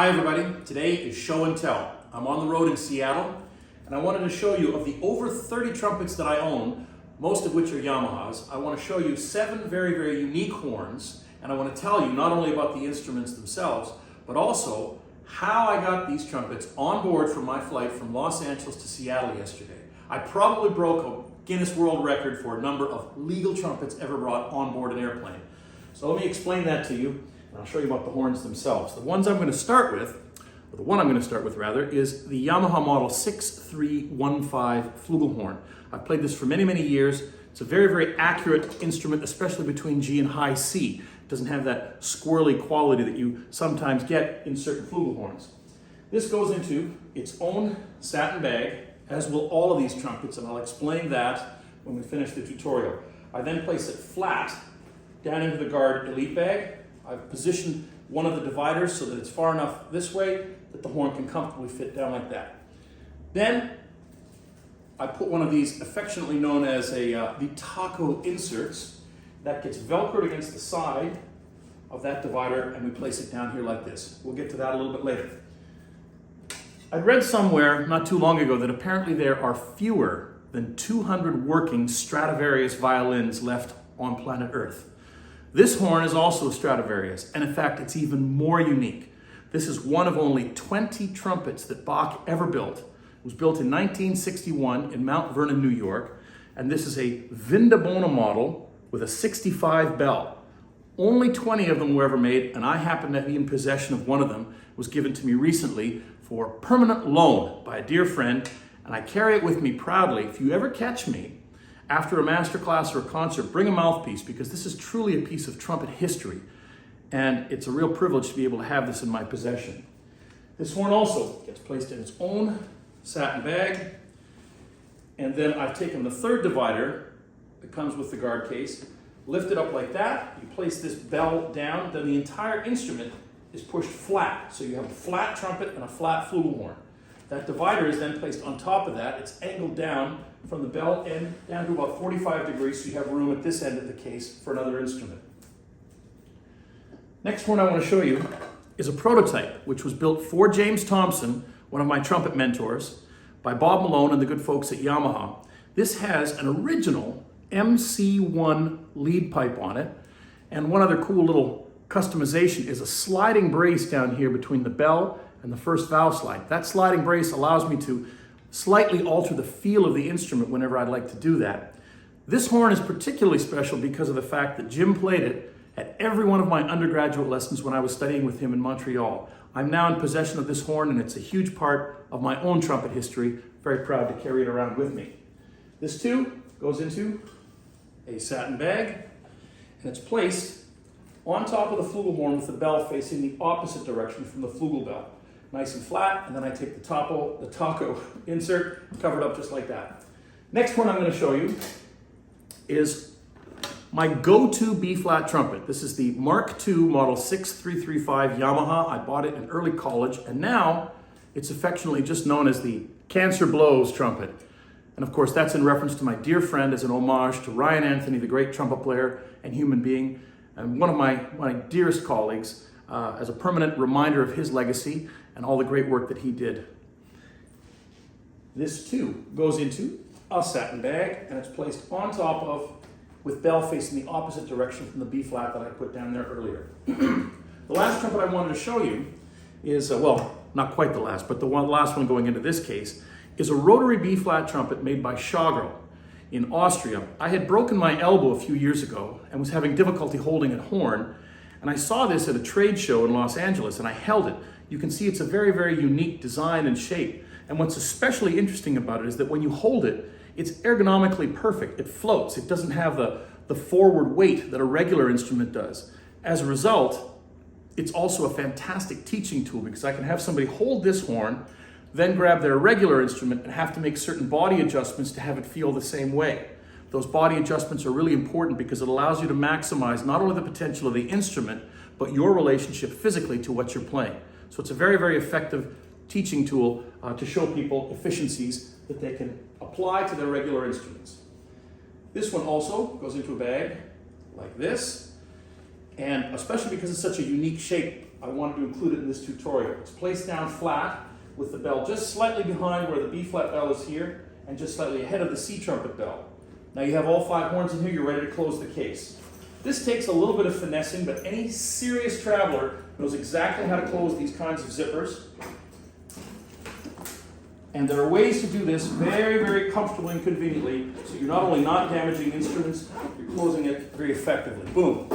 Hi everybody, today is show and tell. I'm on the road in Seattle and I wanted to show you of the over 30 trumpets that I own, most of which are Yamahas. I want to show you 7 very, very unique horns, and I want to tell you not only about the instruments themselves, but also how I got these trumpets on board for my flight from Los Angeles to Seattle yesterday. I probably broke a Guinness World Record for a number of legal trumpets ever brought on board an airplane. So let me explain that to you. And I'll show you about the horns themselves. The ones I'm going to start with, or the one I'm going to start with rather, is the Yamaha model 6315 flugelhorn. I've played this for many, many years. It's a very, very accurate instrument, especially between G and high C. It doesn't have that squirrely quality that you sometimes get in certain flugelhorns. This goes into its own satin bag, as will all of these trumpets, and I'll explain that when we finish the tutorial. I then place it flat down into the guard elite bag. I've positioned one of the dividers so that it's far enough this way that the horn can comfortably fit down like that. Then I put one of these affectionately known as the taco inserts that gets velcroed against the side of that divider, and we place it down here like this. We'll get to that a little bit later. I'd read somewhere not too long ago that apparently there are fewer than 200 working Stradivarius violins left on planet Earth. This horn is also Stradivarius, and in fact, it's even more unique. This is one of only 20 trumpets that Bach ever built. It was built in 1961 in Mount Vernon, New York, and this is a Vindobona model with a 65 bell. Only 20 of them were ever made, and I happen to be in possession of one of them. It was given to me recently for permanent loan by a dear friend, and I carry it with me proudly. If you ever catch me after a master class or a concert, bring a mouthpiece, because this is truly a piece of trumpet history, and it's a real privilege to be able to have this in my possession. This horn also gets placed in its own satin bag, and then I've taken the third divider that comes with the guard case, lift it up like that, you place this bell down, then the entire instrument is pushed flat, so you have a flat trumpet and a flat flugelhorn. That divider is then placed on top of that. It's angled down from the bell end down to about 45 degrees, so you have room at this end of the case for another instrument. Next horn I want to show you is a prototype, which was built for James Thompson, one of my trumpet mentors, by Bob Malone and the good folks at Yamaha. This has an original MC1 lead pipe on it, and one other cool little customization is a sliding brace down here between the bell and the first valve slide. That sliding brace allows me to slightly alter the feel of the instrument whenever I'd like to do that. This horn is particularly special because of the fact that Jim played it at every one of my undergraduate lessons when I was studying with him in Montreal. I'm now in possession of this horn, and it's a huge part of my own trumpet history. Very proud to carry it around with me. This too goes into a satin bag, and it's placed on top of the flugelhorn with the bell facing the opposite direction from the flugel bell. Nice and flat, and then I take the taco insert, covered up just like that. Next one I'm going to show you is my go-to B-flat trumpet. This is the Mark II Model 6335 Yamaha. I bought it in early college, and now it's affectionately just known as the Cancer Blows trumpet. And of course, that's in reference to my dear friend, as an homage to Ryan Anthony, the great trumpet player and human being, and one of my dearest colleagues, as a permanent reminder of his legacy and all the great work that he did. This too goes into a satin bag, and it's placed on top of, with bell facing the opposite direction from the B flat that I put down there earlier. The last trumpet I wanted to show you is, well, not quite the last, but the last one going into this case, is a rotary B flat trumpet made by Schagel in Austria. I had broken my elbow a few years ago and was having difficulty holding a horn, and I saw this at a trade show in Los Angeles, and I held it. You can see it's a very, very unique design and shape. And what's especially interesting about it is that when you hold it, it's ergonomically perfect. It floats. It doesn't have the forward weight that a regular instrument does. As a result, it's also a fantastic teaching tool, because I can have somebody hold this horn, then grab their regular instrument and have to make certain body adjustments to have it feel the same way. Those body adjustments are really important because it allows you to maximize not only the potential of the instrument, but your relationship physically to what you're playing. So it's a very, very effective teaching tool to show people efficiencies that they can apply to their regular instruments. This one also goes into a bag like this, and especially because it's such a unique shape, I wanted to include it in this tutorial. It's placed down flat with the bell just slightly behind where the B flat bell is here and just slightly ahead of the C trumpet bell. Now you have all 5 horns in here, you're ready to close the case. This takes a little bit of finessing, but any serious traveler knows exactly how to close these kinds of zippers. And there are ways to do this very, very comfortably and conveniently, so you're not only not damaging instruments, you're closing it very effectively. Boom.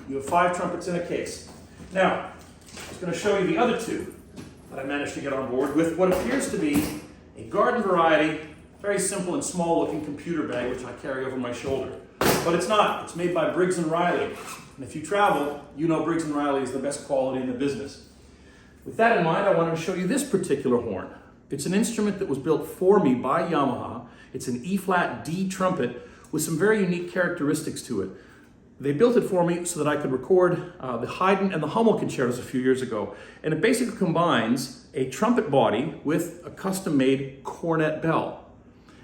You have 5 trumpets in a case. Now, I was going to show you the other 2 that I managed to get on board with what appears to be a garden variety, very simple and small looking computer bag, which I carry over my shoulder. But it's not. It's made by Briggs & Riley. And if you travel, you know Briggs & Riley is the best quality in the business. With that in mind, I wanted to show you this particular horn. It's an instrument that was built for me by Yamaha. It's an E-flat D trumpet with some very unique characteristics to it. They built it for me so that I could record the Haydn and the Hummel concertos a few years ago. And it basically combines a trumpet body with a custom-made cornet bell.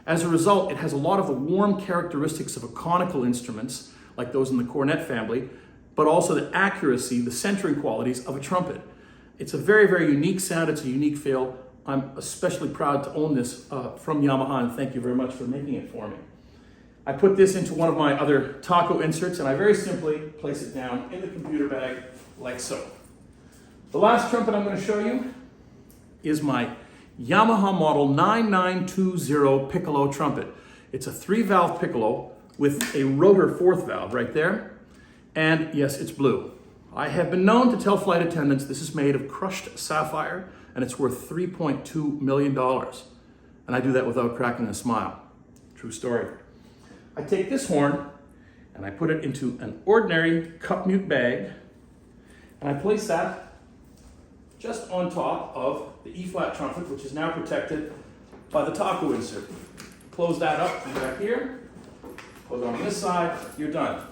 As a result, it has a lot of the warm characteristics of a conical instruments, like those in the cornet family, but also the accuracy, the centering qualities of a trumpet. It's a very, very unique sound. It's a unique feel. I'm especially proud to own this from Yamaha, and thank you very much for making it for me. I put this into one of my other taco inserts, and I very simply place it down in the computer bag like so. The last trumpet I'm going to show you is my Yamaha model 9920 piccolo trumpet. It's a 3-valve piccolo with a rotor 4th valve right there, and yes, it's blue. I have been known to tell flight attendants this is made of crushed sapphire, and it's worth $3.2 million. And I do that without cracking a smile. True story. I take this horn and I put it into an ordinary cup mute bag, and I place that just on top of the E-flat trumpet, which is now protected by the taco insert. Close that up from back here, close it on this side, you're done.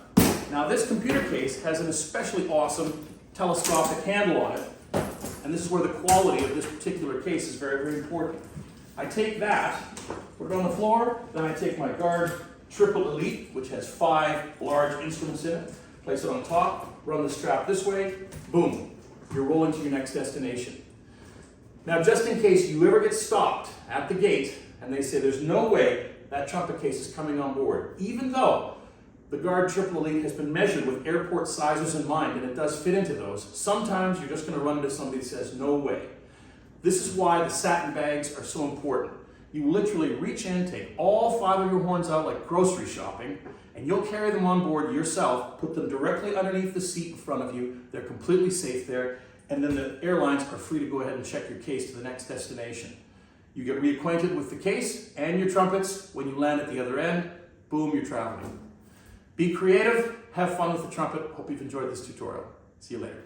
Now this computer case has an especially awesome telescopic handle on it, and this is where the quality of this particular case is very, very important. I take that, put it on the floor, then I take my Guard Triple Elite, which has 5 large instruments in it, place it on top, run the strap this way, boom, you're rolling to your next destination. Now just in case you ever get stopped at the gate and they say there's no way that trumpet case is coming on board, even though the Guard Triple Elite has been measured with airport sizes in mind, and it does fit into those. Sometimes you're just going to run into somebody that says, no way. This is why the satin bags are so important. You literally reach in, take all 5 of your horns out like grocery shopping, and you'll carry them on board yourself, put them directly underneath the seat in front of you. They're completely safe there, and then the airlines are free to go ahead and check your case to the next destination. You get reacquainted with the case and your trumpets. When you land at the other end, boom, you're traveling. Be creative, have fun with the trumpet. Hope you've enjoyed this tutorial. See you later.